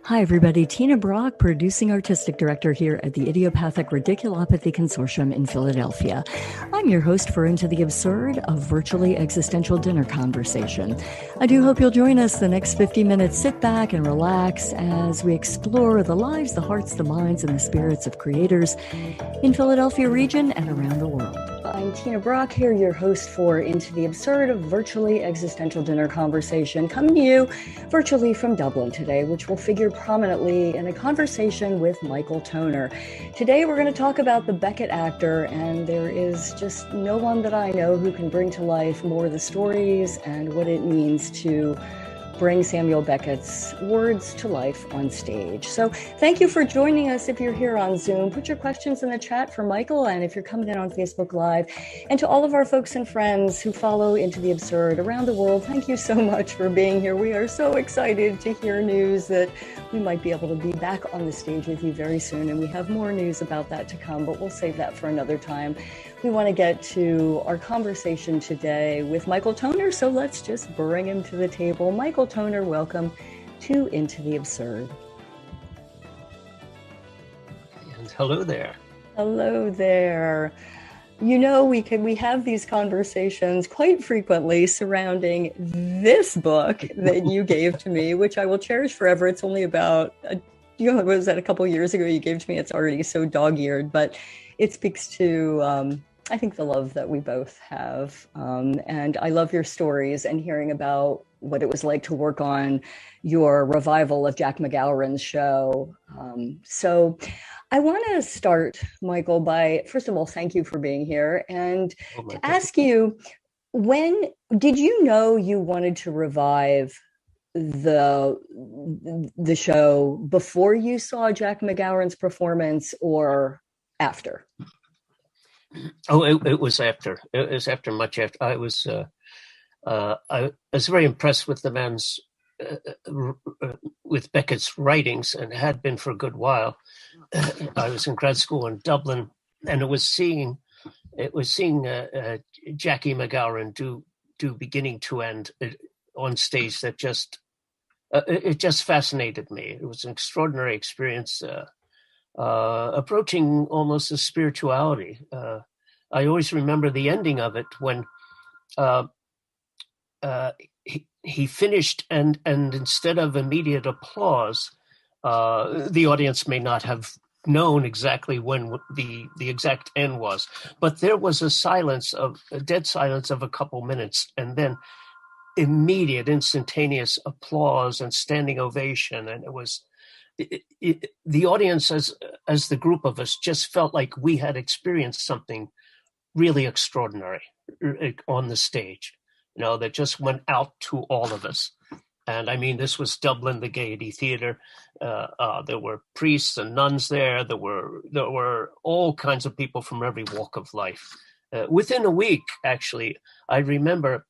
Hi, everybody. Tina Brock, producing artistic director here at the Idiopathic Radiculopathy Consortium in Philadelphia. I'm your host for Into the Absurd, a virtually existential dinner conversation. I do hope you'll join us the next 50 minutes. Sit back and relax as we explore the lives, the hearts, the minds, and the spirits of creators in Philadelphia region and around the world. I'm Tina Brock here, your host for Into the Absurd, a virtually existential dinner conversation, coming to you virtually from Dublin today, which will figure prominently in a conversation with Michael Toner. Today we're going to talk about the Beckett actor, and there is just no one that I know who can bring to life more the stories and what it means to bring Samuel Beckett's words to life on stage. So thank you for joining us. If you're here on Zoom, put your questions in the chat for Michael, and if you're coming in on Facebook Live, and to all of our folks and friends who follow Into the Absurd around the world, thank you so much for being here. We are so excited to hear news that we might be able to be back on the stage with you very soon, and we have more news about that to come, but we'll save that for another time. We want to get to our conversation today with Michael Toner, so let's just bring him to the table. Michael Toner, welcome to Into the Absurd. And hello there. Hello there. You know, we have these conversations quite frequently surrounding this book that you gave to me, which I will cherish forever. It's only about, was that a couple years ago you gave to me? It's already so dog-eared, but it speaks to, I think, the love that we both have. And I love your stories and hearing about what it was like to work on your revival of Jack McGowran's show. So I want to start, Michael, by, first of all, thank you for being here. And to ask you, when did you know you wanted to revive the show before you saw Jack McGowran's performance or after? Oh, it was after. It was after, much after. I was very impressed with the man's with Beckett's writings, and had been for a good while. I was in grad school in Dublin, and it was seeing Jackie McGowran do beginning to end on stage that it just fascinated me. It was an extraordinary experience. Approaching almost a spirituality. I always remember the ending of it when he finished, and instead of immediate applause, the audience may not have known exactly when the exact end was, but there was a dead silence of a couple minutes, and then immediate, instantaneous applause and standing ovation, and it was. The audience, as the group of us, just felt like we had experienced something really extraordinary on the stage, that just went out to all of us. And I mean, this was Dublin, the Gaiety Theatre. There were priests and nuns there. There were all kinds of people from every walk of life. Within a week, actually, I remember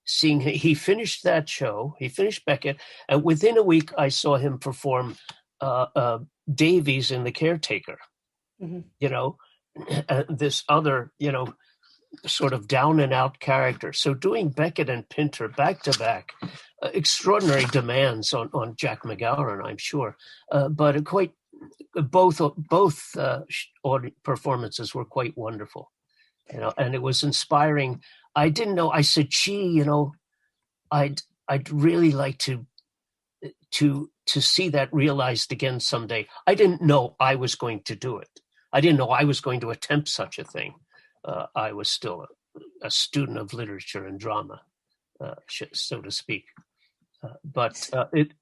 seeing he finished that show. He finished Beckett, and within a week, I saw him perform Davies in The Caretaker. Mm-hmm. This other, sort of down and out character. So doing Beckett and Pinter back to back, extraordinary demands on Jack McGowran, I'm sure, but both performances were quite wonderful, and it was inspiring. I didn't know. I said, "Gee, I'd really like to see that realized again someday." I didn't know I was going to do it. I didn't know I was going to attempt such a thing. I was still a student of literature and drama, so to speak. But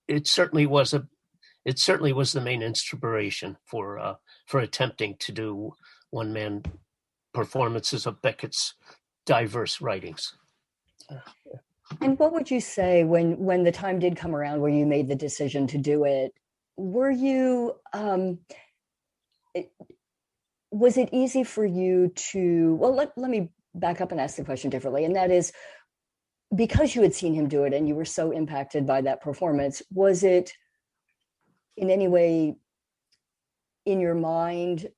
it certainly was the main inspiration for attempting to do one-man performances of Beckett's diverse writings. And what would you say when the time did come around where you made the decision to do it? Were you was it easy for you to, well, let me back up and ask the question differently. And that is, because you had seen him do it and you were so impacted by that performance, was it in any way in your mind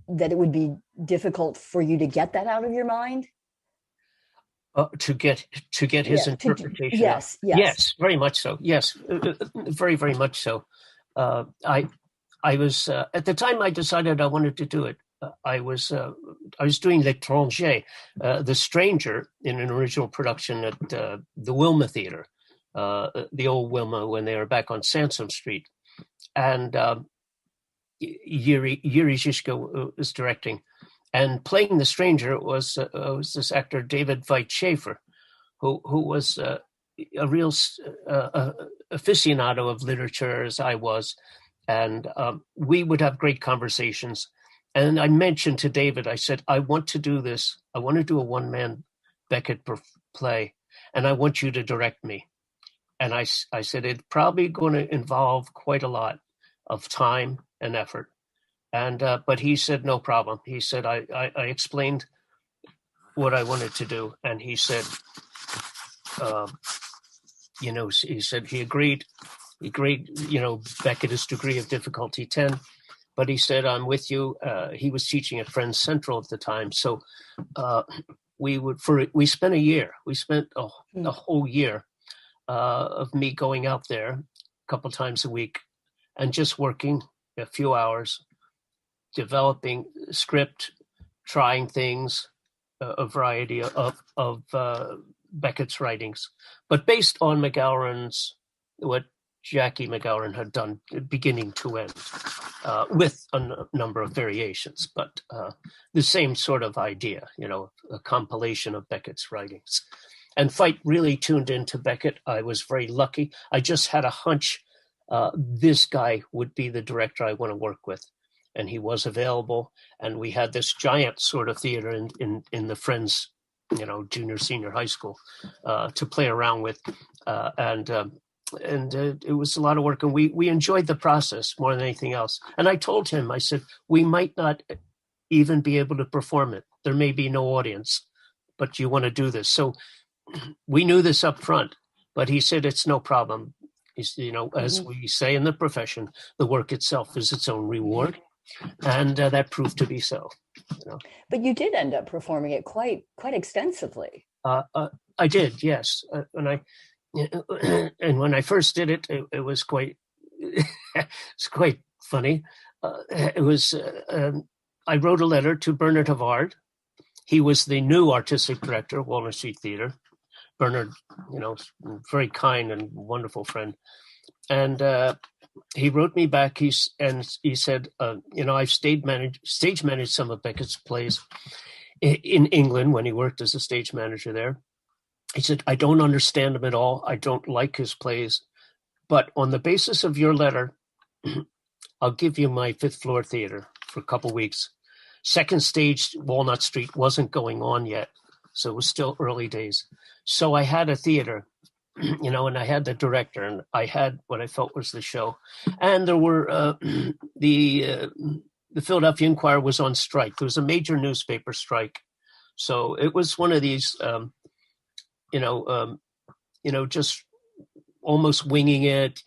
that it would be difficult for you to get that out of your mind? To get his interpretation. Yes. Yes, very much so. Yes, very, very much so. I was at the time I decided I wanted to do it. I was doing L'Étranger, The Stranger, in an original production at the Wilma Theatre, the old Wilma, when they were back on Sansom Street, and Yuri Zizka was directing. And playing the stranger was this actor David Schaefer, who was a real aficionado of literature as I was, and we would have great conversations. And I mentioned to David, I said, I want to do this. I want to do a one-man Beckett play, and I want you to direct me. And I said, it's probably going to involve quite a lot of time and effort. And but he said, no problem. He said, I explained what I wanted to do. And he said, he said he agreed, Beckett is degree of difficulty 10. But he said, I'm with you. He was teaching at Friends Central at the time. So we spent a year. We spent a whole year of me going out there a couple times a week and just working a few hours, developing script, trying things, a variety of Beckett's writings, but based on McGowran's, what Jackie McGowran had done beginning to end, with a number of variations, but the same sort of idea, a compilation of Beckett's writings. And Fight really tuned into Beckett. I was very lucky. I just had a hunch this guy would be the director I want to work with. And he was available, and we had this giant sort of theater in the Friends, junior, senior high school to play around with, and it was a lot of work, and we enjoyed the process more than anything else. And I told him, I said, we might not even be able to perform it. There may be no audience, but you want to do this. So we knew this up front, but he said, it's no problem. He's, as we say in the profession, the work itself is its own reward. And that proved to be so. But you did end up performing it quite extensively. I did, yes. And when I first did it, it was quite it's quite funny. It was I wrote a letter to Bernard Havard. He was the new artistic director of Walnut Street Theatre. Bernard, very kind and wonderful friend, and he wrote me back. He said, I've stage managed some of Beckett's plays in England when he worked as a stage manager there. He said, I don't understand him at all. I don't like his plays, but on the basis of your letter, I'll give you my fifth floor theater for a couple weeks. Second stage, Walnut Street wasn't going on yet, so it was still early days. So I had a theater, and I had the director, and I had what I felt was the show. And there were the Philadelphia Inquirer was on strike. There was a major newspaper strike, so it was one of these, just almost winging it.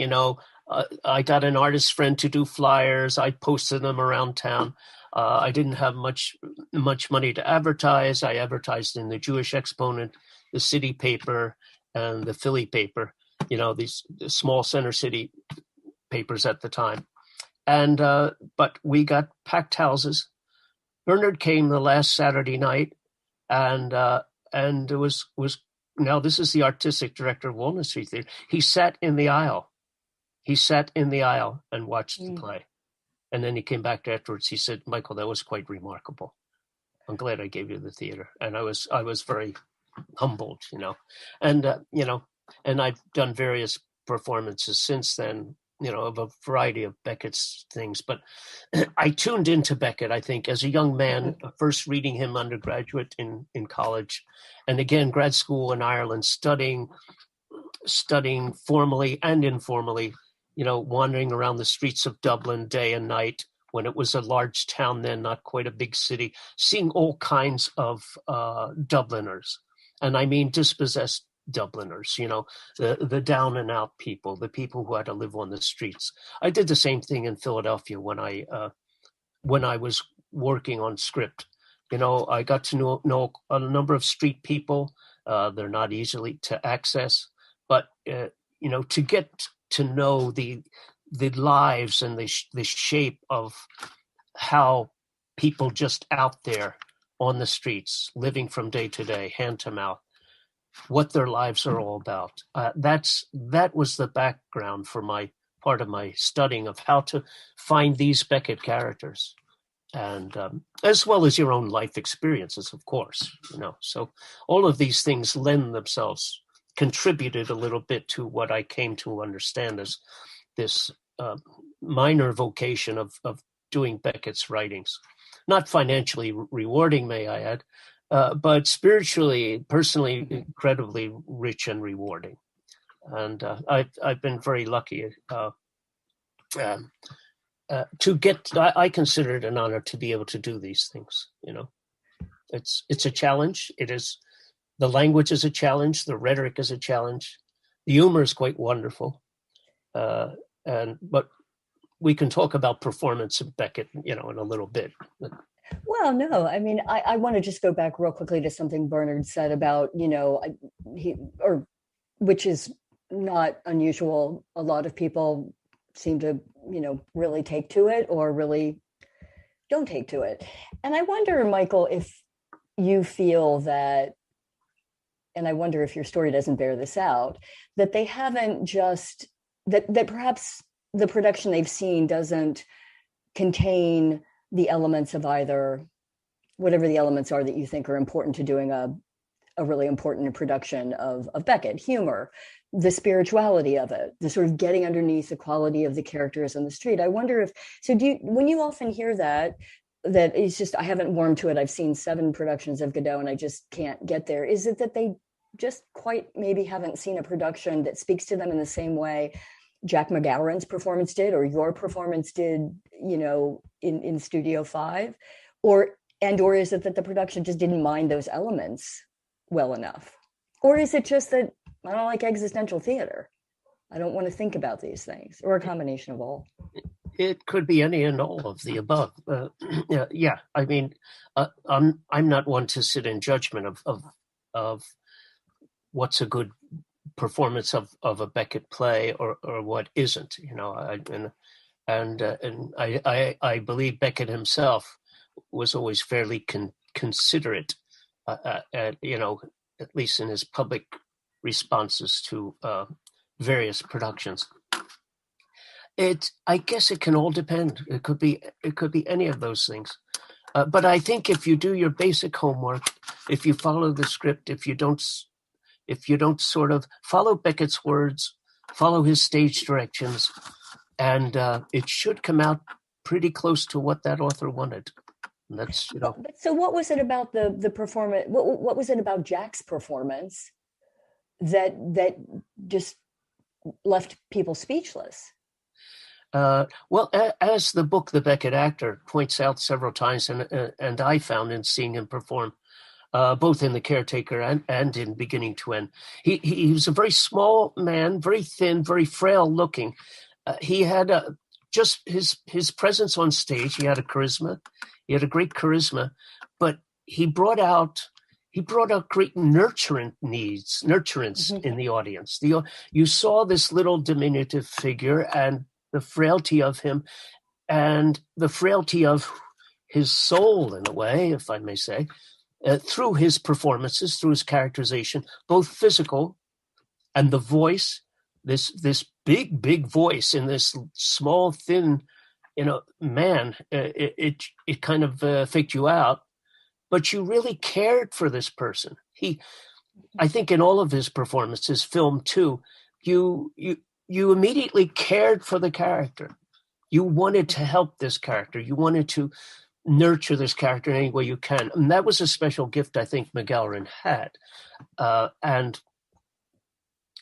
I got an artist friend to do flyers. I posted them around town. I didn't have much money to advertise. I advertised in the Jewish Exponent, the City Paper, and the Philly Paper, these small center city papers at the time. And but we got packed houses. Bernard came the last Saturday night, and it was now this is the artistic director of Walnut Street Theatre. He sat in the aisle. And watched the play. And then he came back afterwards. He said, Michael, that was quite remarkable. I'm glad I gave you the theater. And I was very humbled, and and I've done various performances since then, of a variety of Beckett's things. But I tuned into Beckett, I think, as a young man, first reading him undergraduate in college, and again, grad school in Ireland, studying formally and informally, wandering around the streets of Dublin day and night when it was a large town then, not quite a big city, seeing all kinds of Dubliners. And I mean dispossessed Dubliners, the down and out people, the people who had to live on the streets. I did the same thing in Philadelphia when I was working on script. I got to know a number of street people, They're not easily to access, but to get to know the lives and the shape of how people just out there on the streets, living from day to day, hand to mouth, what their lives are all about. That was the background for part of my studying of how to find these Beckett characters, and as well as your own life experiences, of course. So all of these things contributed a little bit to what I came to understand as this minor vocation of doing Beckett's writings. Not financially rewarding, may I add, but spiritually, personally, incredibly rich and rewarding. And I've been very lucky to get. I consider it an honor to be able to do these things. It's a challenge. It is. The language is a challenge. The rhetoric is a challenge. The humor is quite wonderful, but we can talk about performance of Beckett, in a little bit. Well, no, I mean, I want to just go back real quickly to something Bernard said about, which is not unusual. A lot of people seem to, really take to it or really don't take to it. And I wonder, Michael, if you feel that, and I wonder if your story doesn't bear this out, that they haven't just, that perhaps the production they've seen doesn't contain the elements of either, whatever the elements are that you think are important to doing a really important production of Beckett, humor, the spirituality of it, the sort of getting underneath the quality of the characters on the street. I wonder when you often hear that it's just, I haven't warmed to it, I've seen 7 productions of Godot and I just can't get there. Is it that they just quite maybe haven't seen a production that speaks to them in the same way Jack McGowan's performance did, or your performance did, in Studio 5, or is it that the production just didn't mind those elements well enough? Or is it just that I don't like existential theater? I don't want to think about these things, or a combination of all. It could be any and all of the above. Yeah. I mean, I'm not one to sit in judgment of what's a good performance of a Beckett play or what isn't. I believe Beckett himself was always fairly considerate, at least in his public responses to various productions. I guess it can all depend. It could be any of those things. But I think if you do your basic homework, if you follow the script, if you don't sort of follow Beckett's words, follow his stage directions, and it should come out pretty close to what that author wanted. And that's, So what was it about the performance? What was it about Jack's performance that just left people speechless? Well, as the book The Beckett Actor points out several times, and I found in seeing him perform, both in The Caretaker and in Beginning to End, he was a very small man, very thin, very frail looking. He had just his presence on stage. He had a charisma. He had a great charisma, but he brought out great nurturance in the audience. You saw this little diminutive figure and the frailty of him, and the frailty of his soul, in a way, if I may say, through his performances, through his characterization, both physical and the voice. This big voice in this small, thin, man. It kind of faked you out, but you really cared for this person. I think in all of his performances, film too, you immediately cared for the character. You wanted to help this character. You wanted to nurture this character in any way you can. And that was a special gift I think McGowan had. And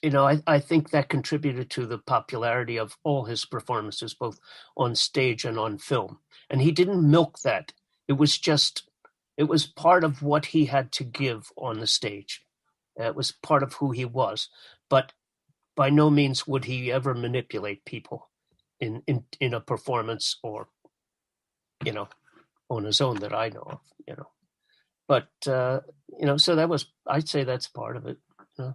I think that contributed to the popularity of all his performances, both on stage and on film. And he didn't milk that. It was part of what he had to give on the stage. It was part of who he was. But by no means would he ever manipulate people in a performance or, on his own that I know of, but so I'd say that's part of it. In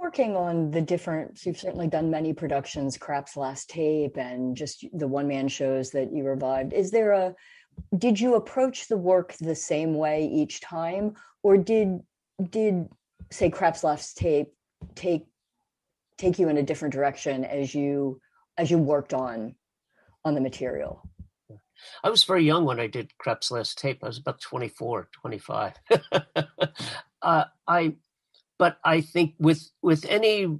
working on the different, so you've certainly done many productions, KRAPP'S Last Tape, and just the one-man shows that you revived. Did you approach the work the same way each time, or did say KRAPP'S Last Tape take you in a different direction as you worked on the material? I was very young when I did KRAPP'S Last Tape. I was about 24, 25. But I think with any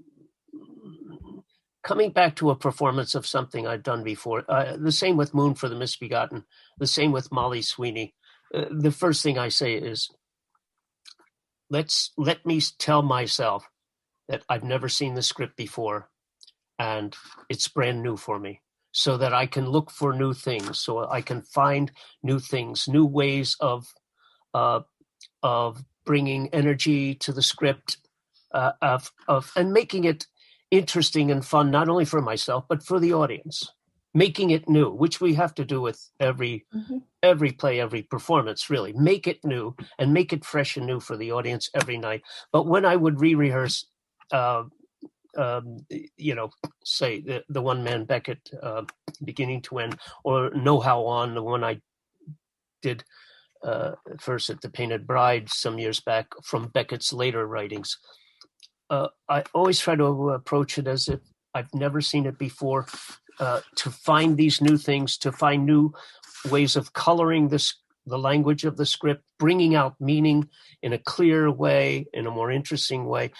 coming back to a performance of something I've done before, the same with Moon for the Misbegotten, the same with Molly Sweeney. The first thing I say is, let me tell myself that I've never seen the script before, and it's brand new for me, so that I can look for new things, so I can find new things, new ways of bringing energy to the script, and making it interesting and fun, not only for myself but for the audience. Making it new, which we have to do with every play, every performance. Really, make it new and make it fresh and new for the audience every night. But when I would re-rehearse, say the one-man Beckett, beginning to end, or Know How On, the one I did first at the Painted Bride some years back from Beckett's later writings, I always try to approach it as if I've never seen it before, to find these new things, to find new ways of coloring the language of the script, bringing out meaning in a clear way, in a more interesting way,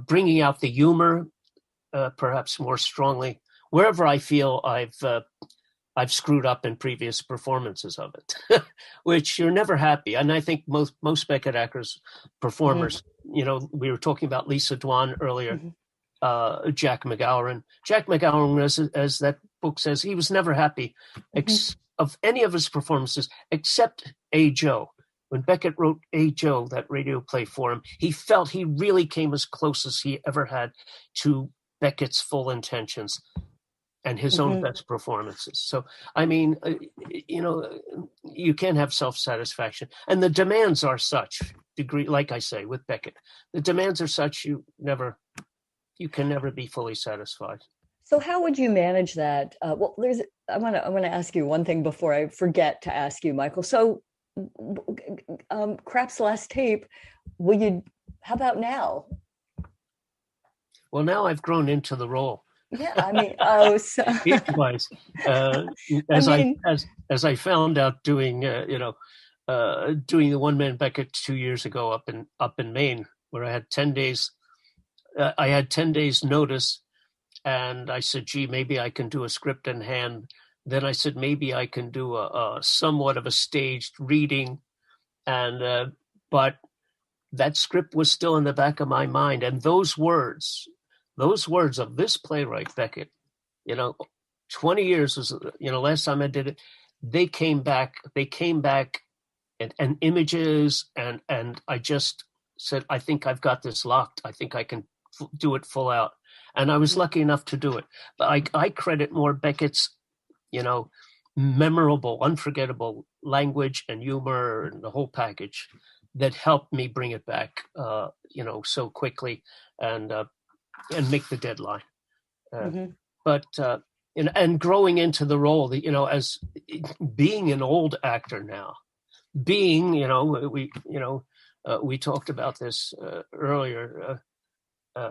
bringing out the humor perhaps more strongly, wherever I feel I've screwed up in previous performances of it, which you're never happy. And I think most Beckett actors, performers, we were talking about Lisa Dwan earlier, Jack McGowan. Jack McGowan, as that book says, he was never happy of any of his performances except A. Joe. When Beckett wrote A. Joe, that radio play for him, he felt he really came as close as he ever had to Beckett's full intentions and his own best performances. So, I mean, you can't have self-satisfaction. And the demands are such, like I say, with Beckett, the demands are such you can never be fully satisfied. So how would you manage that? I want to ask you one thing before I forget to ask you, Michael. So KRAPP'S Last Tape, how about now? Well, now I've grown into the role. Yeah, I mean, It-wise, as I found out doing the one-man Beckett 2 years ago up in Maine, where I had 10 days. I had 10 days notice, and I said, "Gee, maybe I can do a script in hand." Then I said, "Maybe I can do a somewhat of a staged reading," and but that script was still in the back of my mind, and those words of this playwright Beckett, 20 years was, last time I did it, they came back and images, and I just said, I think I've got this locked. I think I can do it full out. And I was lucky enough to do it. But I credit more Beckett's, memorable, unforgettable language and humor and the whole package that helped me bring it back, so quickly and make the deadline. But and growing into the role, as being an old actor now, we talked about this earlier,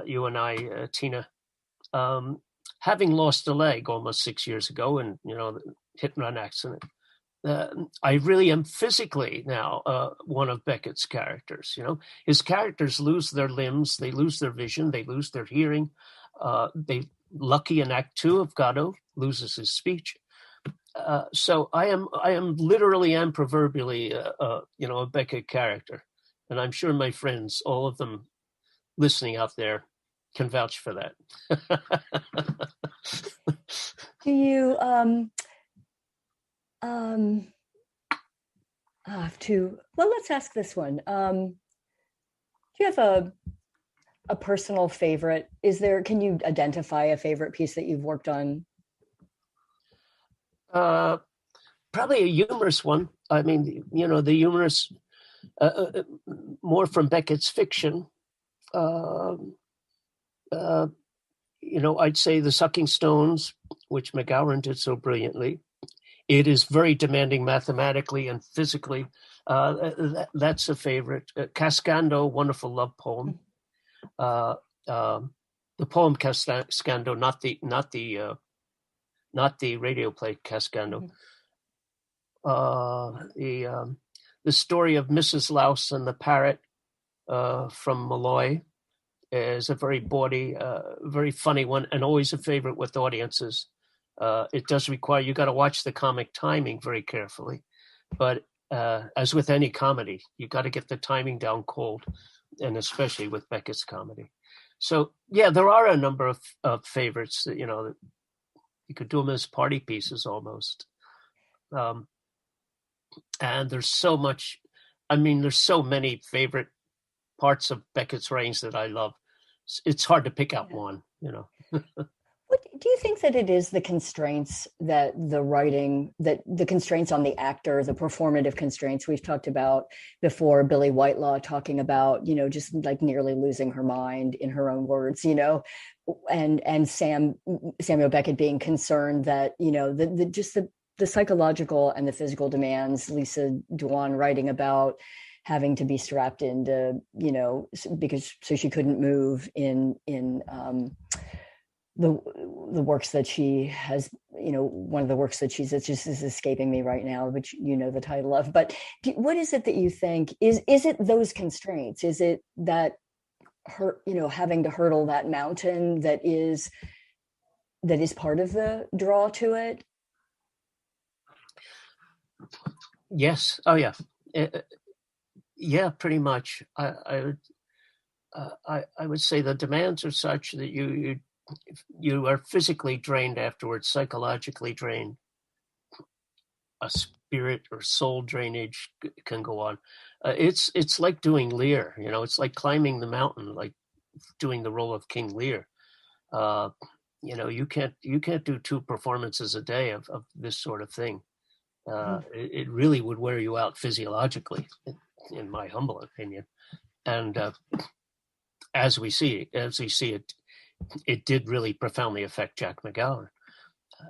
you and I, Tina, having lost a leg almost 6 years ago, and hit and run accident. I really am physically now one of Beckett's characters. His characters lose their limbs, they lose their vision, they lose their hearing. Lucky in Act 2 of Godot loses his speech. So I am literally and proverbially, a Beckett character, and I'm sure my friends, all of them listening out there, can vouch for that. Do you let's ask this one. Do you have a personal favorite? Can you identify a favorite piece that you've worked on? Probably a humorous one. I mean, the humorous more from Beckett's fiction, I'd say The Sucking Stones, which McGowan did so brilliantly. It is very demanding mathematically and physically. That's a favorite. Cascando, wonderful love poem. The poem Cascando, not the radio play Cascando. The story of Mrs. Louse and the Parrot from Malloy is a very bawdy, very funny one, and always a favorite with audiences. It does require, you got to watch the comic timing very carefully. But as with any comedy, you got to get the timing down cold, and especially with Beckett's comedy. So, yeah, there are a number of favorites that, that you could do them as party pieces almost. And there's so much, there's so many favorite parts of Beckett's range that I love. It's hard to pick out one, What do you think that it is, the constraints that the writing, that the constraints on the actor, the performative constraints we've talked about before, Billy Whitelaw talking about, just like nearly losing her mind in her own words, and Samuel Beckett being concerned that, the psychological and the physical demands, Lisa Dwan writing about having to be strapped into, so she couldn't move in the works that she has, one of the works that she's, it just is escaping me right now, which the title of, but what is it that you think is it those constraints? Is it that her, having to hurdle that mountain that is part of the draw to it? Yes. Oh yeah. Yeah, pretty much. I would say the demands are such that you are physically drained afterwards, psychologically drained. A spirit or soul drainage can go on. It's like doing Lear, it's like climbing the mountain, like doing the role of King Lear. You can't do 2 performances a day of this sort of thing. It really would wear you out physiologically, in my humble opinion. And as we see it, it did really profoundly affect Jack McGowan.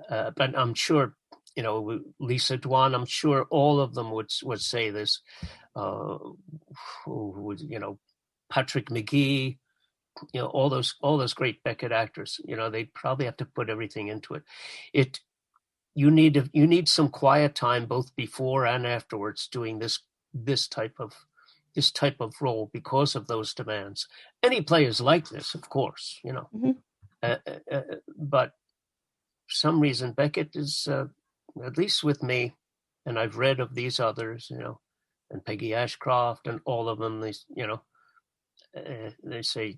But I'm sure, Lisa Dwan, I'm sure all of them would say this. Patrick McGee, all those great Beckett actors, they probably have to put everything into it. You need some quiet time both before and afterwards doing this type of role because of those demands. Any play is like this, of course, but for some reason Beckett is, at least with me, and I've read of these others, and Peggy Ashcroft and all of them, they say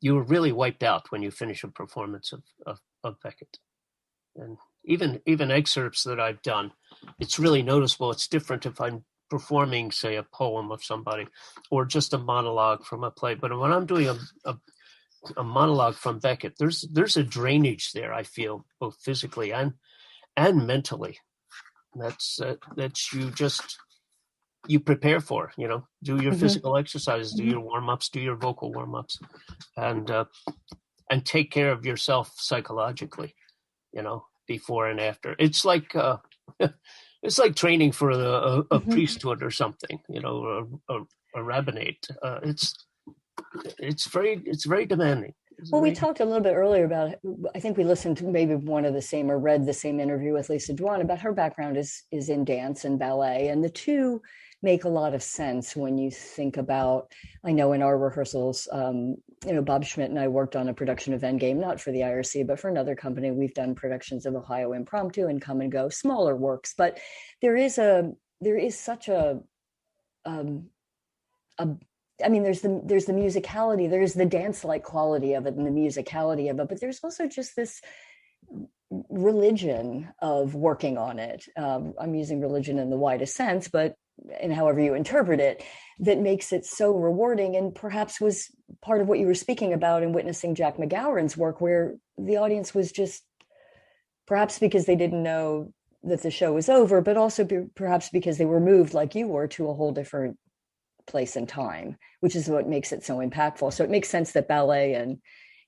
you were really wiped out when you finish a performance of Beckett. And even excerpts that I've done, it's really noticeable. It's different if I'm performing, say, a poem of somebody or just a monologue from a play. But when I'm doing a monologue from Beckett, there's a drainage there, I feel, both physically and mentally. That's you prepare for, do your physical exercises, do your warm-ups, do your vocal warm-ups, and take care of yourself psychologically, before and after. It's like training for a priesthood or something, a rabbinate. It's very demanding. We talked a little bit earlier about, I think we listened to maybe one of the same or read the same interview with Lisa Dwan about her background is in dance and ballet, and the two make a lot of sense when you think about, I know in our rehearsals, Bob Schmidt and I worked on a production of Endgame, not for the IRC, but for another company. We've done productions of Ohio Impromptu and Come and Go, smaller works, but there's the musicality, there's the dance-like quality of it and the musicality of it, but there's also just this religion of working on it. I'm using religion in the widest sense, but in however you interpret it, that makes it so rewarding, and perhaps was part of what you were speaking about in witnessing Jack McGowan's work, where the audience was just, perhaps because they didn't know that the show was over, but also perhaps because they were moved like you were to a whole different place and time, which is what makes it so impactful. So it makes sense that ballet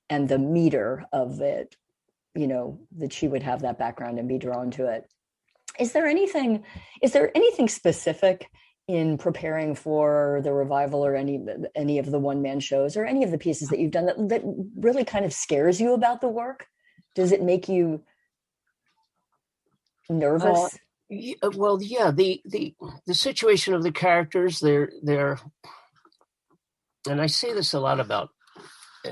and the meter of it, that she would have that background and be drawn to it. Is there anything specific in preparing for the revival or any of the one-man shows or any of the pieces that you've done that really kind of scares you about the work? Does it make you nervous? Well, yeah, the situation of the characters, they're, and I say this a lot about,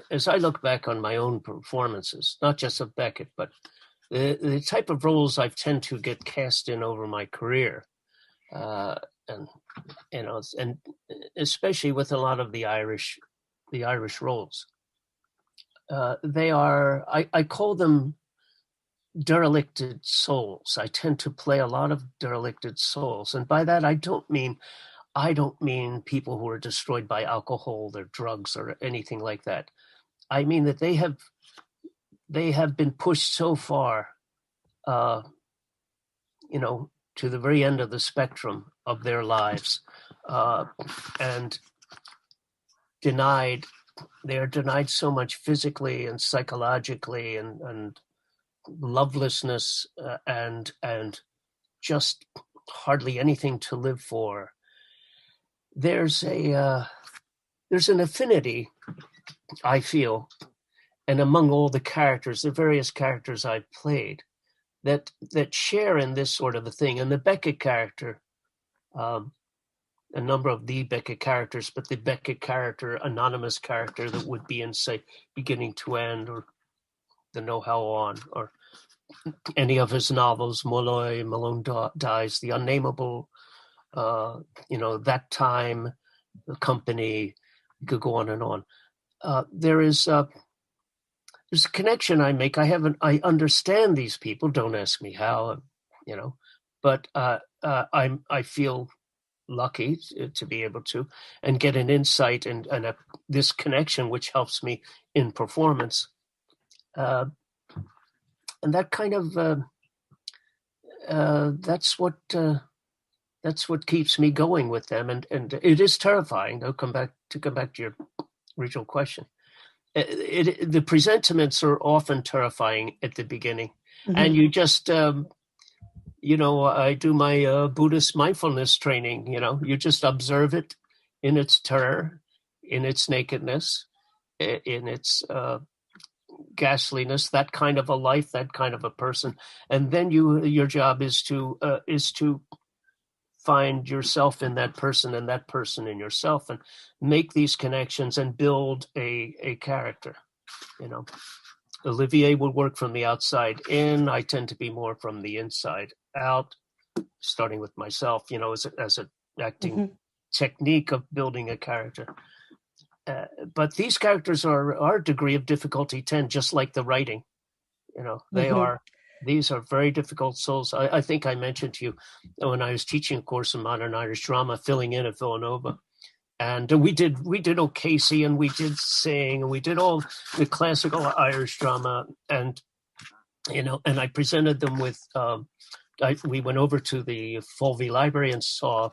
as I look back on my own performances, not just of Beckett, but the type of roles I tend to get cast in over my career, and especially with a lot of the Irish roles, they are, I call them derelicted souls. I tend to play a lot of derelicted souls, and by that I don't mean people who are destroyed by alcohol or drugs or anything like that. I mean that they have been pushed so far, to the very end of the spectrum of their lives, and denied. They are denied so much physically and psychologically, and lovelessness, and just hardly anything to live for. There's an affinity, I feel, and among all the characters, the various characters I've played, that share in this sort of a thing. And the Beckett character, a number of the Beckett characters, but the Beckett character, anonymous character that would be in, say, Beginning to End, or The Know How On, or any of his novels, Molloy, Malone Dies, The Unnameable, That Time, The Company, you could go on and on. There's a connection I make. I understand these people. Don't ask me how, but I feel lucky to be able to, and get an insight and this connection, which helps me in performance. And that kind of, that's what keeps me going with them. And it is terrifying. I'll come back to your original question. The presentiments are often terrifying at the beginning. Mm-hmm. And you just, I do my Buddhist mindfulness training, you just observe it in its terror, in its nakedness, in its ghastliness, that kind of a life, that kind of a person. And then your job is to find yourself in that person and that person in yourself, and make these connections and build a character. Olivier would work from the outside in. I tend to be more from the inside out, starting with myself, as an acting mm-hmm. technique of building a character. But these characters are a degree of difficulty 10, just like the writing. They mm-hmm. are. These are very difficult souls. I think I mentioned to you when I was teaching a course in modern Irish drama, filling in at Villanova, and we did OCasey, and we did Sing, and we did all the classical Irish drama, and and I presented them with. We went over to the Fulvey Library and saw.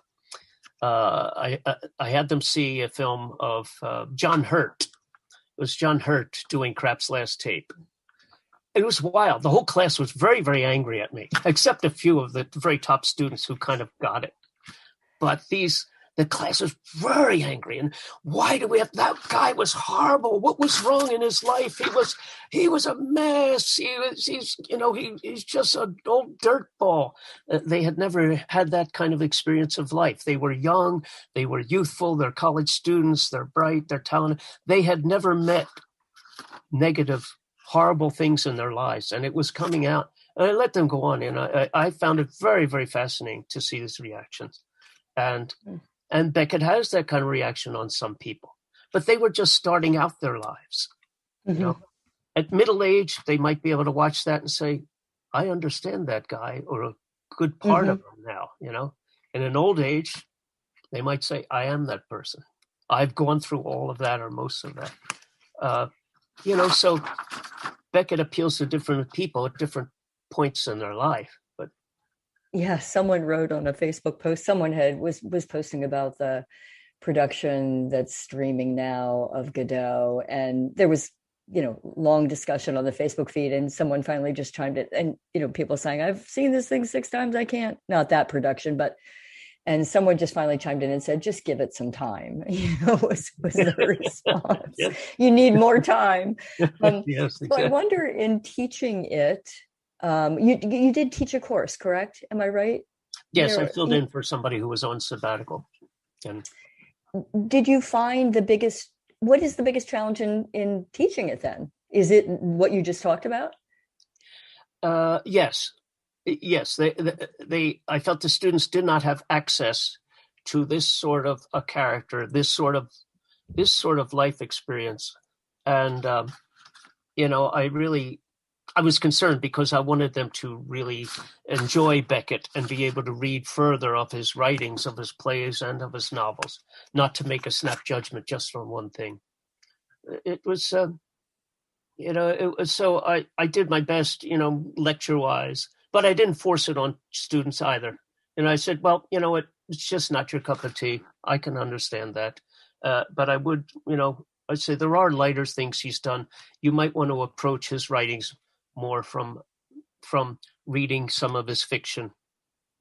I had them see a film of John Hurt. It was John Hurt doing KRAPP'S last tape. It was wild. The whole class was very, very angry at me, except a few of the very top students who kind of got it. But the class was very angry. And why do we have, that guy was horrible. What was wrong in his life? He was a mess. He's just an old dirtball. They had never had that kind of experience of life. They were young, they were youthful, they're college students, they're bright, they're talented. They had never met negative, horrible things in their lives, and it was coming out. And I let them go on, and I found it very, very fascinating to see these reactions. And Beckett has that kind of reaction on some people, but they were just starting out their lives. Mm-hmm. At middle age, they might be able to watch that and say, "I understand that guy," or a good part mm-hmm. of him now. In an old age, they might say, "I am that person. I've gone through all of that or most of that." So Beckett appeals to different people at different points in their life. But yeah, someone wrote on a Facebook post, someone was posting about the production that's streaming now of Godot. And there was, long discussion on the Facebook feed, and someone finally just chimed in, and, people saying, I've seen this thing 6 times. I can't, not that production, and someone just finally chimed in and said, just give it some time, was the response. Yes. You need more time. Yes, exactly. So I wonder, in teaching it, you did teach a course, correct? Am I right? Yes, I filled in for somebody who was on sabbatical. And did you find what is the biggest challenge in teaching it then? Is it what you just talked about? Yes. I felt the students did not have access to this sort of a character, this sort of life experience. And, I was concerned because I wanted them to really enjoy Beckett and be able to read further of his writings, of his plays and of his novels, not to make a snap judgment just on one thing. It was, so I did my best, lecture wise, but I didn't force it on students either. And I said, well, you know what, it's just not your cup of tea. I can understand that. But I would, I'd say there are lighter things he's done. You might want to approach his writings more from reading some of his fiction,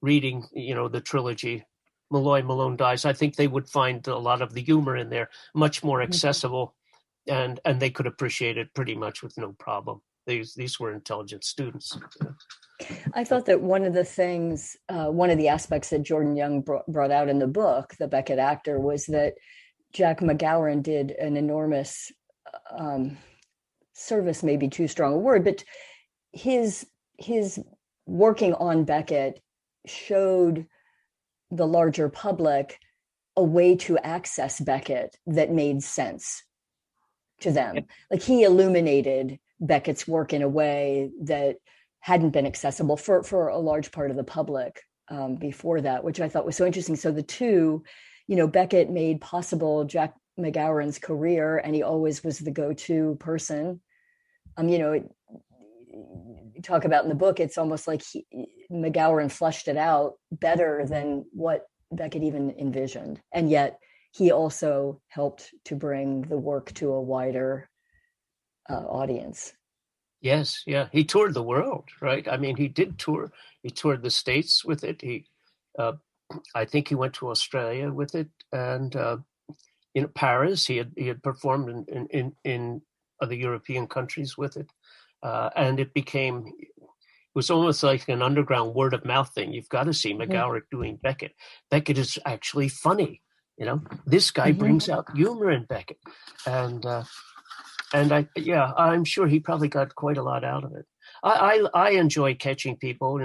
reading, the trilogy, Malloy, Malone Dies. I think they would find a lot of the humor in there much more accessible, and they could appreciate it pretty much with no problem. These were intelligent students. I thought that one of the aspects that Jordan Young brought out in the book, The Beckett Actor, was that Jack McGowan did an enormous service, maybe too strong a word, but his working on Beckett showed the larger public a way to access Beckett that made sense to them. Like, he illuminated Beckett's work in a way that hadn't been accessible for a large part of the public before that, which I thought was so interesting. So the two, Beckett made possible Jack McGowan's career, and he always was the go-to person. You talk about in the book, it's almost like McGowan fleshed it out better than what Beckett even envisioned. And yet he also helped to bring the work to a wider audience. Yes, yeah. He toured the world, right? I mean, he did tour. He toured the States with it. I think he went to Australia with it, and in Paris, he had performed in other European countries with it, and it was almost like an underground word of mouth thing. You've got to see McGowan doing Beckett. Beckett is actually funny. This guy brings out humor in Beckett, and I'm sure he probably got quite a lot out of it. I enjoy catching people.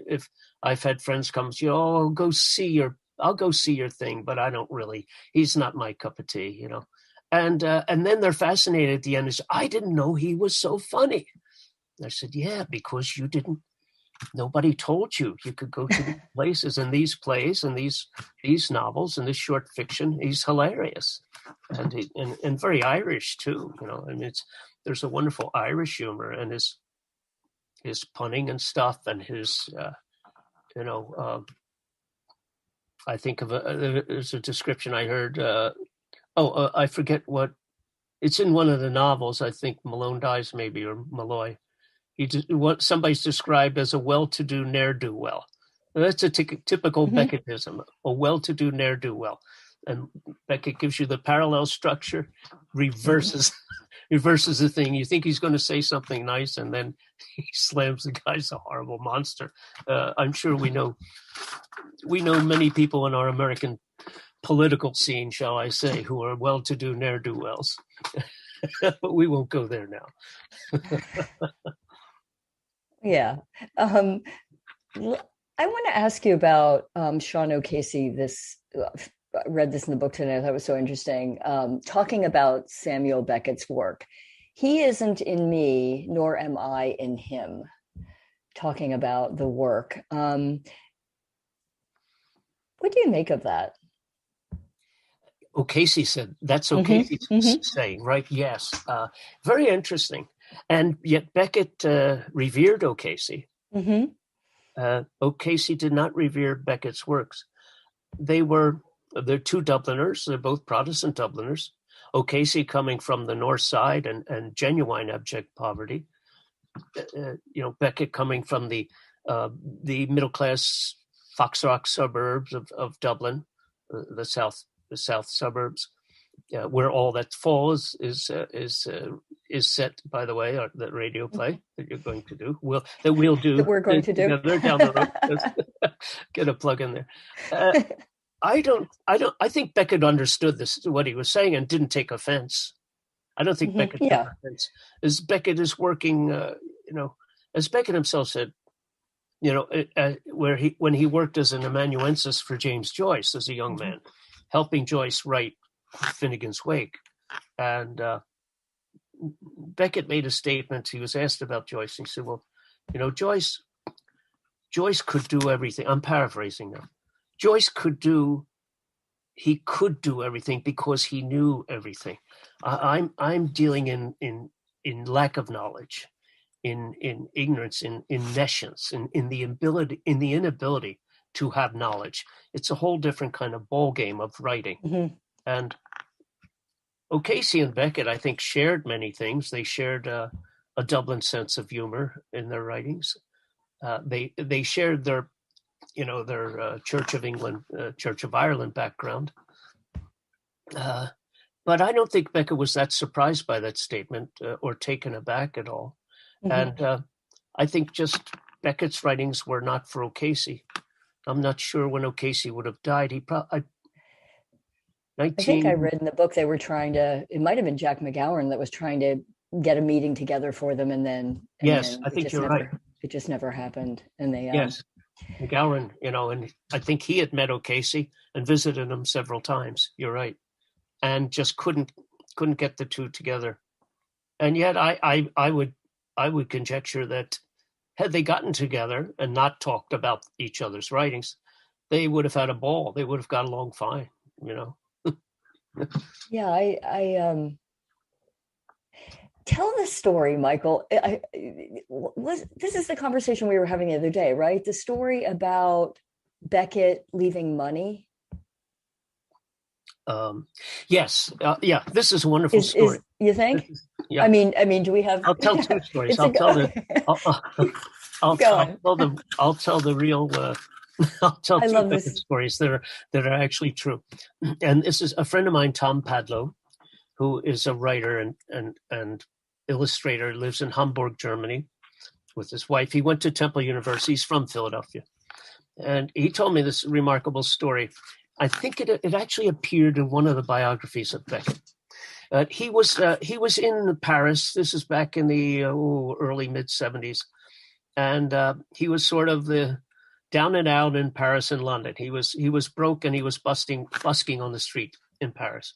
If I've had friends come, I'll go see your thing, but I don't really. He's not my cup of tea, And then they're fascinated at the end. I didn't know he was so funny. And I said, yeah, because you didn't. Nobody told you could go to these places and these plays and these novels and this short fiction. He's hilarious, and very Irish too. There's a wonderful Irish humor, and his punning and stuff, and his I think of there's a description I heard. I forget what it's in one of the novels. I think Malone Dies maybe, or Malloy. Somebody's described as a well-to-do ne'er-do-well. That's a typical Beckettism, a well-to-do ne'er-do-well. And Beckett gives you the parallel structure, reverses the thing. You think he's going to say something nice, and then he slams the guy's a horrible monster. I'm sure we know many people in our American political scene, shall I say, who are well-to-do ne'er-do-wells. But we won't go there now. Yeah. I want to ask you about Sean O'Casey. I read this in the book today. I thought it was so interesting. Talking about Samuel Beckett's work. He isn't in me, nor am I in him. Talking about the work. What do you make of that? O'Casey said, that's O'Casey's saying, right? Yes. Very interesting. And yet Beckett revered O'Casey. O'Casey did not revere Beckett's works. They were they're two Dubliners. They're both Protestant Dubliners. O'Casey coming from the north side and genuine abject poverty. Beckett coming from the middle class Foxrock suburbs of Dublin, the south suburbs, where All That Falls is set. By the way, that radio play that you're going to do, we're going to do together down the road. Get a plug in there. I think Beckett understood what he was saying and didn't take offense. I don't think Beckett took offense. As Beckett is working, as Beckett himself said, when he worked as an amanuensis for James Joyce as a young man, helping Joyce write Finnegan's Wake. And Beckett made a statement. He was asked about Joyce. And he said, well, Joyce could do everything. I'm paraphrasing now. Joyce could do everything because he knew everything. I'm dealing in lack of knowledge, in ignorance, in nescience, in the inability to have knowledge. It's a whole different kind of ball game of writing. And O'Casey and Beckett, I think, shared many things. They shared a Dublin sense of humor in their writings. They shared their Church of England, Church of Ireland background. But I don't think Beckett was that surprised by that statement or taken aback at all. And I think just Beckett's writings were not for O'Casey. I'm not sure when O'Casey would have died. I think I read in the book they were trying to, it might have been Jack McGowan that was trying to get a meeting together for them. I think you're right. It just never happened. And they, yes, McGowan, and I think he had met O'Casey and visited him several times. You're right. And just couldn't get the two together. And yet I would conjecture that had they gotten together and not talked about each other's writings, they would have had a ball. They would have got along fine, Yeah, I tell the story, Michael. This is the conversation we were having the other day, right? The story about Beckett leaving money. Yes. This is a wonderful story. You think? I mean, do we have? I'll tell two stories. I'll tell the real. I'll tell two Beckett stories that are actually true. And this is a friend of mine, Tom Padlow, who is a writer and illustrator, lives in Hamburg, Germany, with his wife. He went to Temple University. He's from Philadelphia, and he told me this remarkable story. I think it actually appeared in one of the biographies of Beckett. He was in Paris. This is back in the early mid 70s, and he was sort of the down and out in Paris and London. He was broke and he was busking on the street in Paris,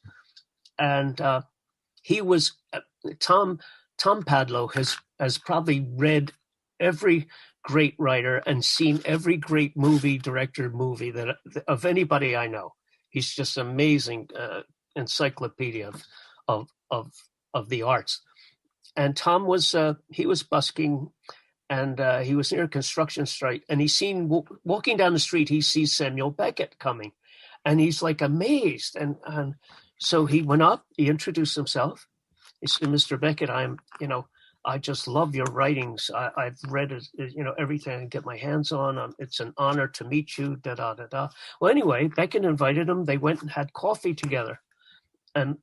and he was Tom Padlow has probably read every great writer and seen every great director movie that of anybody I know. He's just amazing encyclopedia of the arts. And Tom was busking, and he was near a construction site, and walking down the street, he sees Samuel Beckett coming, and he's like amazed, and so he went up, he introduced himself. He said, "Mr. Beckett, I just love your writings. I've read everything I can get my hands on. It's an honor to meet you." Da da da da. Well, anyway, Beckett invited him. They went and had coffee together, and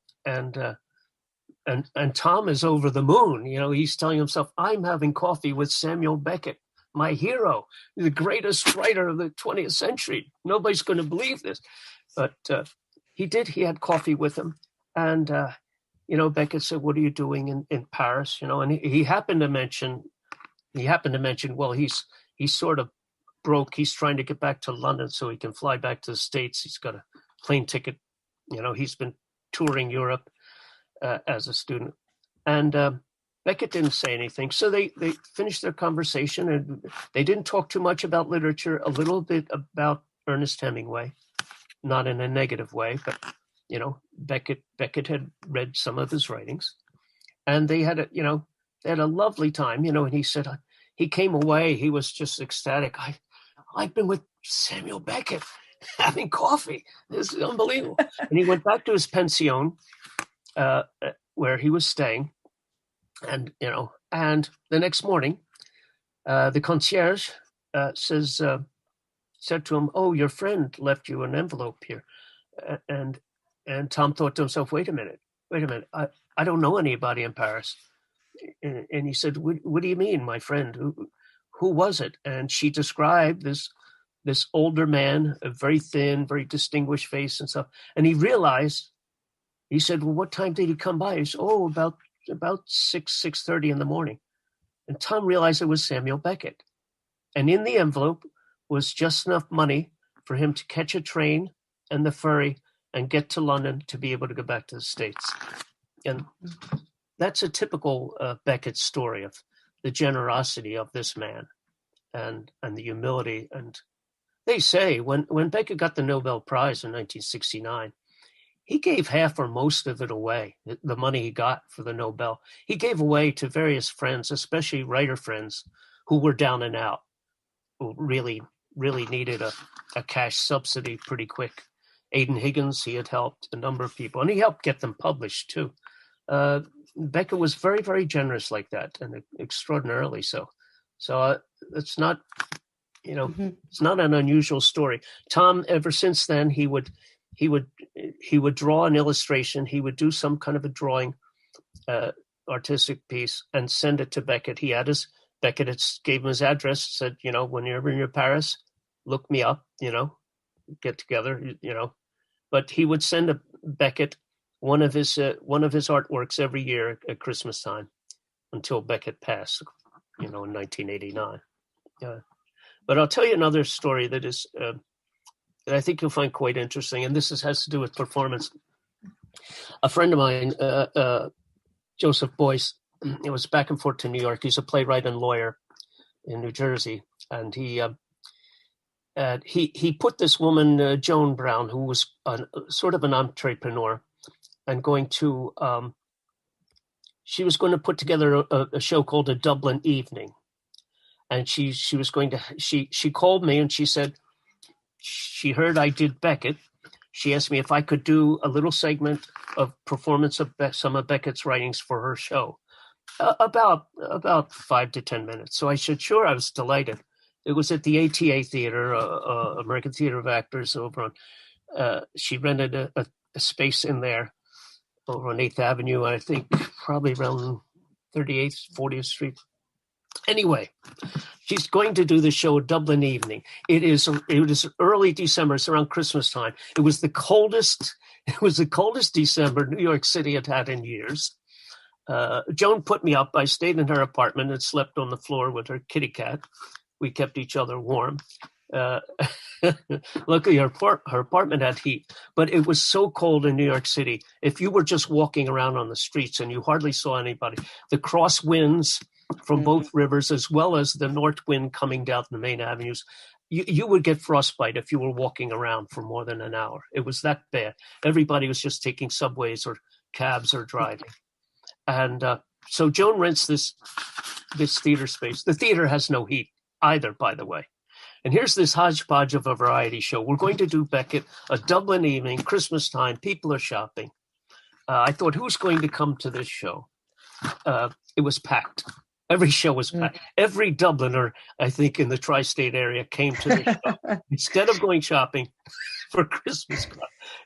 Tom is over the moon. He's telling himself, "I'm having coffee with Samuel Beckett, my hero, the greatest writer of the 20th century. Nobody's going to believe this," but he did. He had coffee with him, and. Beckett said, "What are you doing in Paris?" And he happened to mention, well, he's sort of broke. He's trying to get back to London so he can fly back to the States. He's got a plane ticket. He's been touring Europe as a student. And Beckett didn't say anything. So they finished their conversation, and they didn't talk too much about literature, a little bit about Ernest Hemingway, not in a negative way, but Beckett had read some of his writings, and they had a lovely time, and he said he came away, he was just ecstatic. I've been with Samuel Beckett, having coffee. This is unbelievable. And he went back to his pension where he was staying. And, and the next morning, the concierge said to him, "Oh, your friend left you an envelope here." And Tom thought to himself, wait a minute. I don't know anybody in Paris. And he said, what do you mean, my friend? Who was it? And she described this older man, a very thin, very distinguished face and stuff. And he realized, he said, well, what time did he come by? He said, oh, about 6:30 in the morning. And Tom realized it was Samuel Beckett. And in the envelope was just enough money for him to catch a train and the ferry and get to London to be able to go back to the States. And that's a typical Beckett story of the generosity of this man and the humility. And they say when Beckett got the Nobel Prize in 1969, he gave half or most of it away, the money he got for the Nobel. He gave away to various friends, especially writer friends who were down and out, who really needed a cash subsidy pretty quick. Aidan Higgins, he had helped a number of people, and he helped get them published too. Beckett was very, very generous like that, and extraordinarily so. So it's not, it's not an unusual story. Tom, ever since then, he would draw an illustration. He would do some kind of a drawing, artistic piece, and send it to Beckett. Beckett gave him his address, said, whenever you're in Paris, look me up, get together, But he would send Beckett one of his artworks every year at Christmas time until Beckett passed, in 1989. But I'll tell you another story that is that I think you'll find quite interesting, and this has to do with performance. A friend of mine, Joseph Boyce, it was back and forth to New York. He's a playwright and lawyer in New Jersey, and he put this woman, Joan Brown, who was sort of an entrepreneur, and she was going to put together a show called A Dublin Evening, and she was going to. She called me and she said she heard I did Beckett. She asked me if I could do a little segment of performance of some of Beckett's writings for her show, about 5 to 10 minutes. So I said, sure. I was delighted. It was at the ATA Theatre, American Theatre of Actors over on, she rented a space in there over on 8th Avenue, I think probably around 38th, 40th Street. Anyway, she's going to do the show Dublin Evening. It is early December. It's around Christmas time. It was the coldest December New York City had in years. Joan put me up. I stayed in her apartment and slept on the floor with her kitty cat. We kept each other warm. Luckily, her apartment had heat, but it was so cold in New York City. If you were just walking around on the streets and you hardly saw anybody, the cross winds from both rivers, as well as the north wind coming down the main avenues, you would get frostbite if you were walking around for more than an hour. It was that bad. Everybody was just taking subways or cabs or driving. And so Joan rents this theater space. The theater has no heat either, by the way. And here's this hodgepodge of a variety show. We're going to do Beckett, A Dublin Evening, Christmas time. People are shopping. I thought, who's going to come to this show? It was packed. Every show was packed. Every Dubliner, I think, in the tri-state area came to the show. Instead of going shopping for Christmas,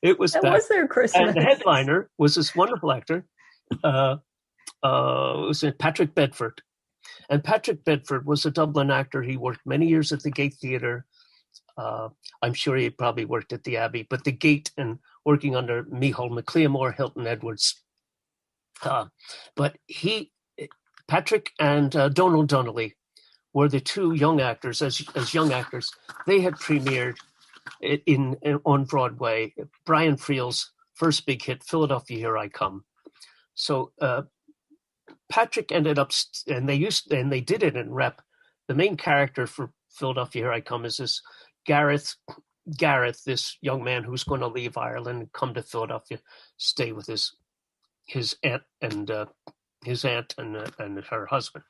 it was packed. Was their Christmas. And the headliner was this wonderful actor. It was Patrick Bedford. And Patrick Bedford was a Dublin actor. He worked many years at the Gate Theatre. I'm sure he probably worked at the Abbey, but the Gate and working under Micheál MacLiammóir, Hilton Edwards. But Patrick and Donald Donnelly were the two young actors. As young actors, they had premiered on Broadway Brian Friel's first big hit, Philadelphia, Here I Come. So Patrick ended up, and they did it in rep. The main character for Philadelphia, Here I Come is this Gareth, this young man who's going to leave Ireland and come to Philadelphia, stay with his aunt and her husband.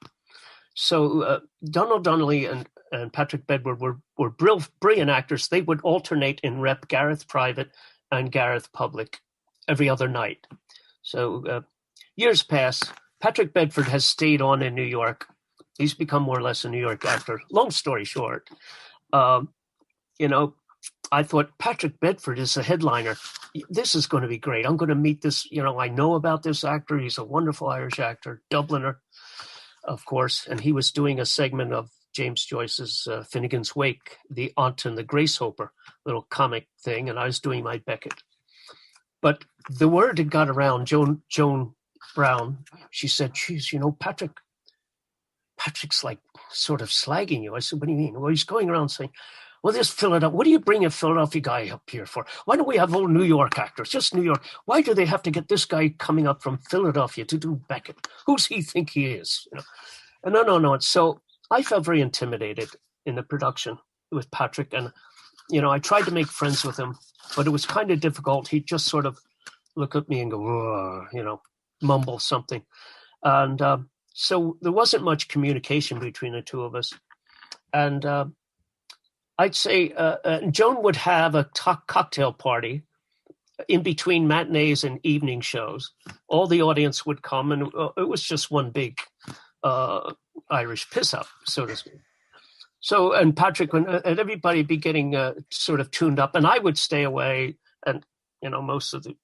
So Donald Donnelly and Patrick Bedward were brilliant actors. They would alternate in rep Gareth Private and Gareth Public every other night. So years pass. Patrick Bedford has stayed on in New York. He's become more or less a New York actor. Long story short, I thought Patrick Bedford is a headliner. This is going to be great. I'm going to meet this, I know about this actor. He's a wonderful Irish actor, Dubliner, of course. And he was doing a segment of James Joyce's Finnegan's Wake, the Aunt and the Gracehoper, little comic thing. And I was doing my Beckett. But the word had got around. Joan Brown, she said, geez, Patrick's like sort of slagging you. I said, what do you mean? Well, he's going around saying, well, this Philadelphia, what do you bring a Philadelphia guy up here for? Why don't we have all New York actors, just New York? Why do they have to get this guy coming up from Philadelphia to do Beckett? Who's he think he is? And no. So I felt very intimidated in the production with Patrick. And, I tried to make friends with him, but it was kind of difficult. He'd just sort of look at me and go, mumble something. And so there wasn't much communication between the two of us. And I'd say Joan would have a cocktail party in between matinees and evening shows. All the audience would come, and it was just one big Irish piss-up, so to speak. So, and Patrick and everybody be getting sort of tuned up, and I would stay away, and, most of the,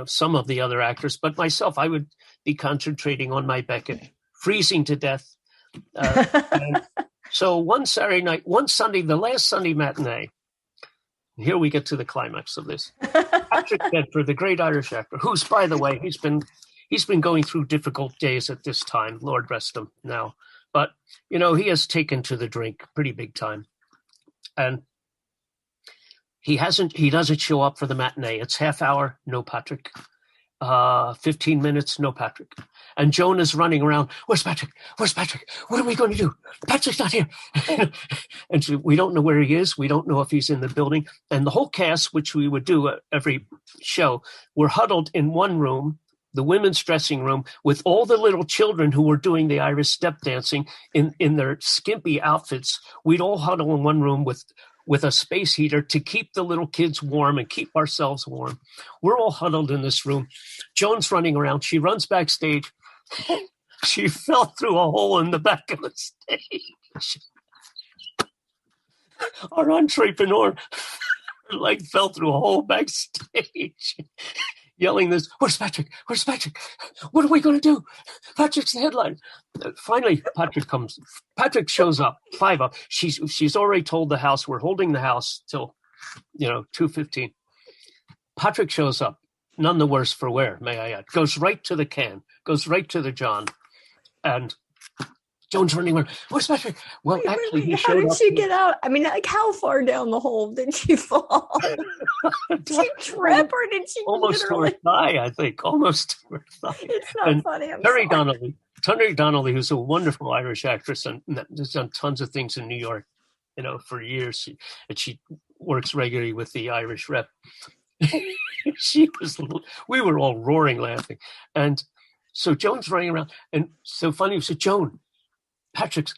some of the other actors, but myself, I would be concentrating on my Beckett, freezing to death. And so one Saturday night, one Sunday, the last Sunday matinee, here we get to the climax of this. Patrick Bedford, the great Irish actor, who's, by the way, he's been going through difficult days at this time, Lord rest him now. But, he has taken to the drink pretty big time. And he doesn't show up for the matinee. It's half hour, no Patrick. 15 minutes, no Patrick. And Joan is running around. Where's Patrick? Where's Patrick? What are we going to do? Patrick's not here. And we don't know where he is. We don't know if he's in the building. And the whole cast, which we would do every show, were huddled in one room, the women's dressing room, with all the little children who were doing the Irish step dancing in their skimpy outfits. We'd all huddle in one room with a space heater to keep the little kids warm and keep ourselves warm. We're all huddled in this room. Joan's running around. She runs backstage. She fell through a hole in the back of the stage. Our entrepreneur fell through a hole backstage, yelling this, where's Patrick? Where's Patrick? What are we going to do? Patrick's the headline. Finally, Patrick comes. Patrick shows up, 5 up. She's already told the house, we're holding the house till, 2:15. Patrick shows up, none the worse for wear, may I add. Goes right to the can, goes right to the John. And Joan's running around. Where's Patrick? Well, actually, he showed up. How did she get out? I mean, how far down the hole did she fall? Did she trip or did she almost to her thigh, I think. Almost to her thigh. It's not funny. Terry Donnelly, who's a wonderful Irish actress and has done tons of things in New York, for years. She works regularly with the Irish rep. We were all roaring laughing. And so Joan's running around. And so funny, we said, Joan, Patrick's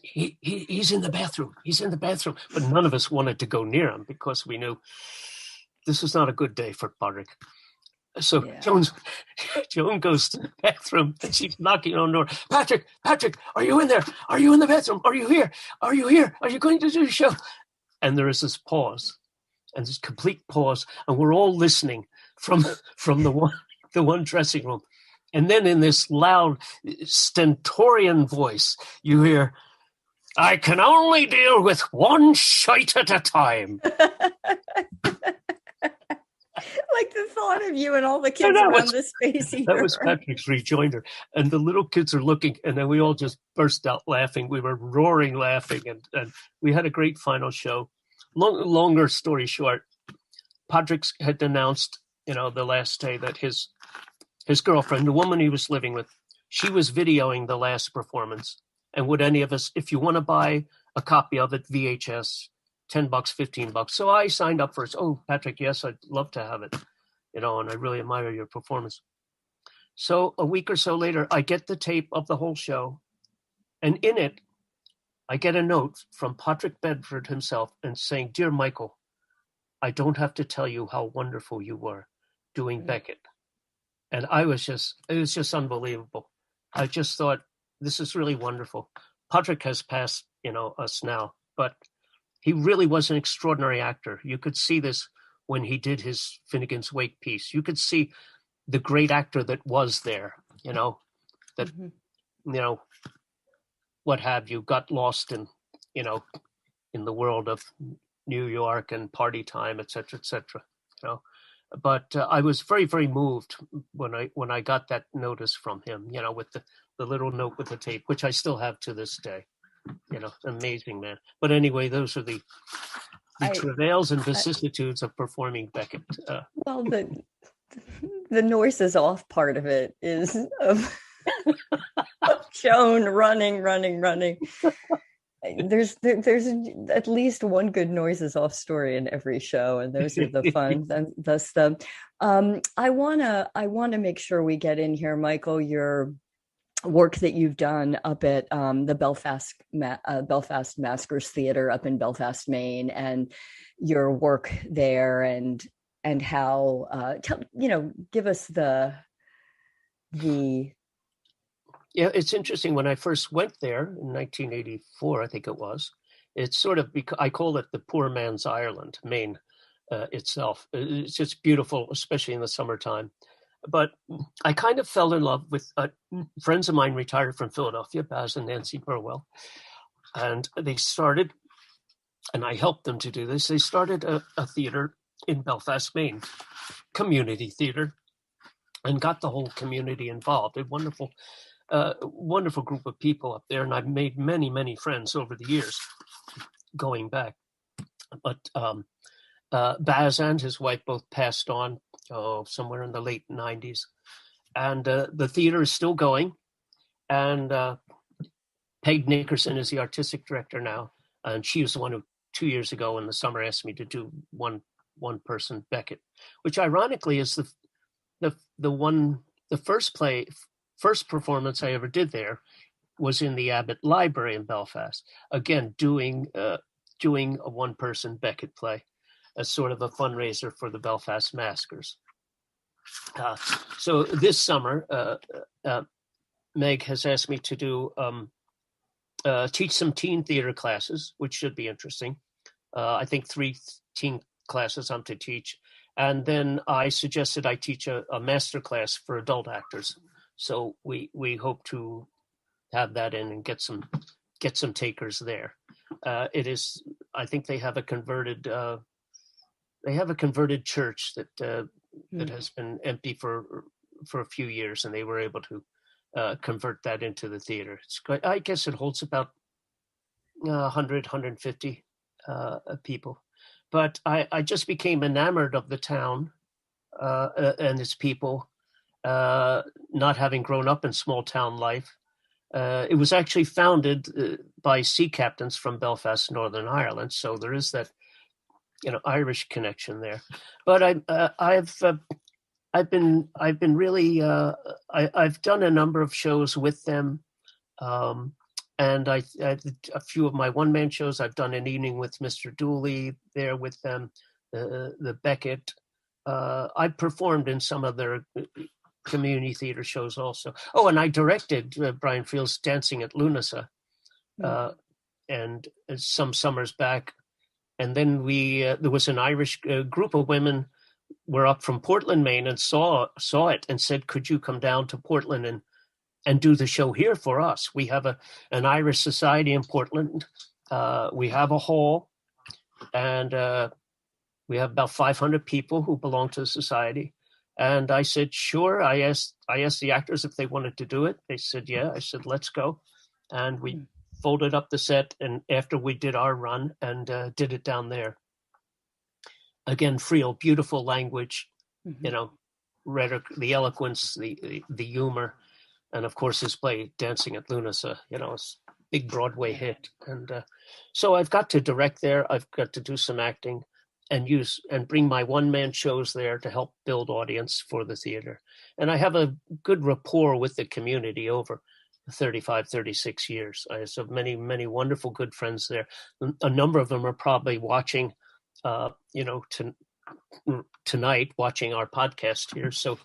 he's in the bathroom. He's in the bathroom. But none of us wanted to go near him because we knew this was not a good day for Patrick. So yeah. Joan goes to the bathroom and she's knocking on the door. Patrick, are you in there? Are you in the bathroom? Are you here? Are you here? Are you going to do the show? And there is this pause, and this complete pause, and we're all listening from the one dressing room. And then in this loud, stentorian voice, you hear, I can only deal with one shite at a time. Like the thought of you and all the kids around the space heater. That was Patrick's rejoinder. And the little kids are looking, and then we all just burst out laughing. We were roaring laughing, and we had a great final show. Longer story short, Patrick had announced, the last day that his girlfriend, the woman he was living with, she was videoing the last performance. And would any of us, if you want to buy a copy of it, VHS, $10, $15. So I signed up for it. Oh, Patrick, yes, I'd love to have it, and I really admire your performance. So a week or so later, I get the tape of the whole show. And in it, I get a note from Patrick Bedford himself and saying, "Dear Michael, I don't have to tell you how wonderful you were doing Beckett." And it was just unbelievable. I just thought, this is really wonderful. Patrick has passed, us now, but he really was an extraordinary actor. You could see this when he did his Finnegan's Wake piece. You could see the great actor that was there, that, what have you, got lost in, in the world of New York and party time, et cetera, But I was very, very moved when I got that notice from him, with the little note with the tape, which I still have to this day. Amazing man. But anyway, those are the travails and vicissitudes of performing Beckett. Well, the noises off part of it is of Joan running. There's at least one good noises off story in every show, and those are the fun. And thus I wanna make sure we get in here, Michael, your work that you've done up at the Belfast Maskers Theatre up in Belfast, Maine, and your work there, and how give us the. Yeah, it's interesting. When I first went there in 1984, I think it was, it's sort of, I call it the poor man's Ireland, Maine itself. It's just beautiful, especially in the summertime. But I kind of fell in love with friends of mine retired from Philadelphia, Baz and Nancy Burwell. And they started, and I helped them to do this, they started a theater in Belfast, Maine, community theater, and got the whole community involved. A wonderful group of people up there, and I've made many, many friends over the years going back. But Baz and his wife both passed on somewhere in the late 90s, and the theater is still going, and Peg Nickerson is the artistic director now, and she was the one who 2 years ago in the summer asked me to do one person Beckett, which ironically is the first performance I ever did there was in the Abbott Library in Belfast. Again, doing a one-person Beckett play as sort of a fundraiser for the Belfast Maskers. So this summer, Meg has asked me to do teach some teen theater classes, which should be interesting. I think 3 teen classes I'm to teach. And then I suggested I teach a master class for adult actors. So we hope to have that in and get some takers there. It is, I think they have a converted church that has been empty for a few years, and they were able to convert that into the theater. I guess it holds about 100, 150 people. But I just became enamored of the town and its people, not having grown up in small town life. It was actually founded by sea captains from Belfast, Northern Ireland. So there is that, Irish connection there. But I've been really I've done a number of shows with them, and I did a few of my one-man shows. I've done an evening with Mr. Dooley there with them, the Beckett. I performed in some of their community theater shows also. Oh, and I directed Brian Friel's Dancing at LUGHNASA, and some summers back. And then there was an Irish group of women were up from Portland, Maine, and saw it and said, "Could you come down to Portland and do the show here for us? We have an Irish society in Portland. We have a hall, and we have about 500 people who belong to the society." And I said, "Sure." I asked the actors if they wanted to do it. They said, "Yeah." I said, "Let's go." And we folded up the set, and after we did our run and did it down there. Again, Friel, beautiful language, rhetoric, the eloquence, the humor, and of course his play Dancing at LUGHNASA, it's a big Broadway hit. And so I've got to direct there. I've got to do some acting and bring my one-man shows there to help build audience for the theater. And I have a good rapport with the community over 35, 36 years. I have so many, many wonderful, good friends there. A number of them are probably watching, tonight, watching our podcast here. So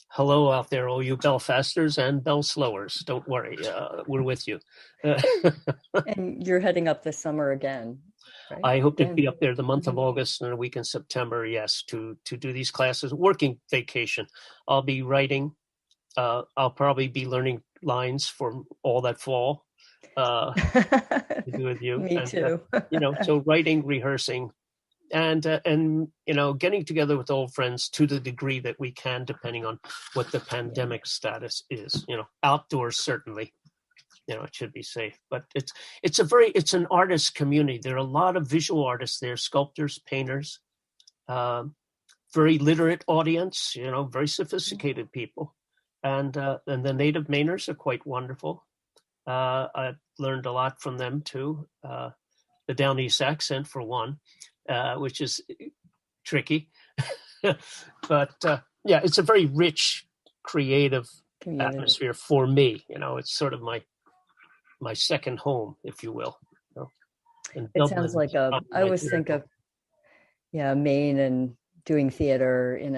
hello out there, all you Belfasters and Bell Slowers. Don't worry, we're with you. And you're heading up this summer again, right? I hope to be up there the month of August and a week in September, yes, to do these classes. Working vacation. I'll be writing. I'll probably be learning lines for all that fall to do with you. Me too. So writing, rehearsing, and getting together with old friends to the degree that we can, depending on what the pandemic status is. Outdoors certainly, it should be safe, but it's an artist community. There are a lot of visual artists there, sculptors, painters, very literate audience, very sophisticated people. And the native Mainers are quite wonderful. I've learned a lot from them too. The Down East accent for one, which is tricky. But it's a very rich, creative atmosphere for me. It's sort of my second home, if you will. And it sounds like I always think of Maine and doing theater in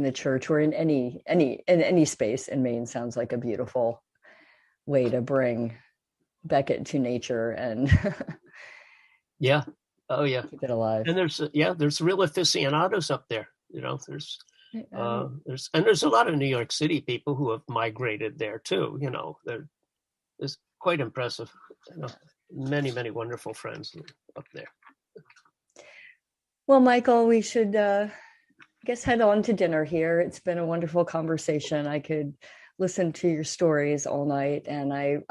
a church or in any space in Maine sounds like a beautiful way to bring Beckett to nature and keep it alive. And there's real aficionados up there. There's a lot of New York City people who have migrated there too. It's quite impressive. Many, many wonderful friends up there. Well, Michael, we should I guess head on to dinner here. It's been a wonderful conversation. I could listen to your stories all night, and I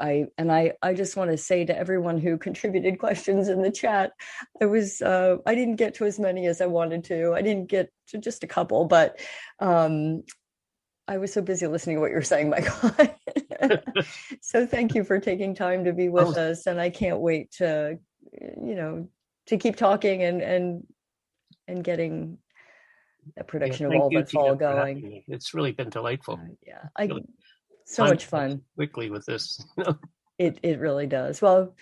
just want to say to everyone who contributed questions in the chat, I didn't get to as many as I wanted to. I didn't get to just a couple, but I was so busy listening to what you were saying, Michael. So thank you for taking time to be with us, and I can't wait to keep talking and getting the production of All But Fall going. It's really been delightful. So much fun. Quickly with this. It really does. Well,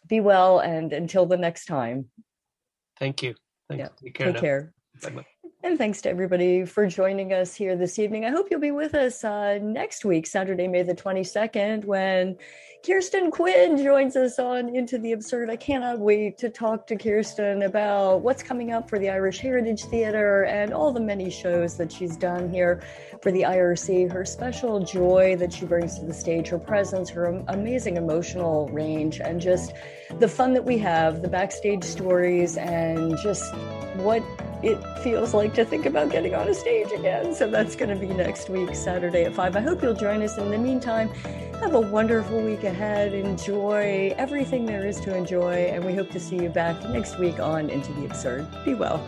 be well, and until the next time. Thank you. Take care. Bye-bye. And thanks to everybody for joining us here this evening. I hope you'll be with us next week, Saturday, May the 22nd, when Kirsten Quinn joins us on Into the Absurd. I cannot wait to talk to Kirsten about what's coming up for the Irish Heritage Theatre and all the many shows that she's done here for the IRC, her special joy that she brings to the stage, her presence, her amazing emotional range, and just the fun that we have, the backstage stories, and just what it feels like to think about getting on a stage again. So that's going to be next week, Saturday at 5. I hope you'll join us. In the meantime, have a wonderful week ahead. Enjoy everything there is to enjoy. And we hope to see you back next week on Into the Absurd. Be well.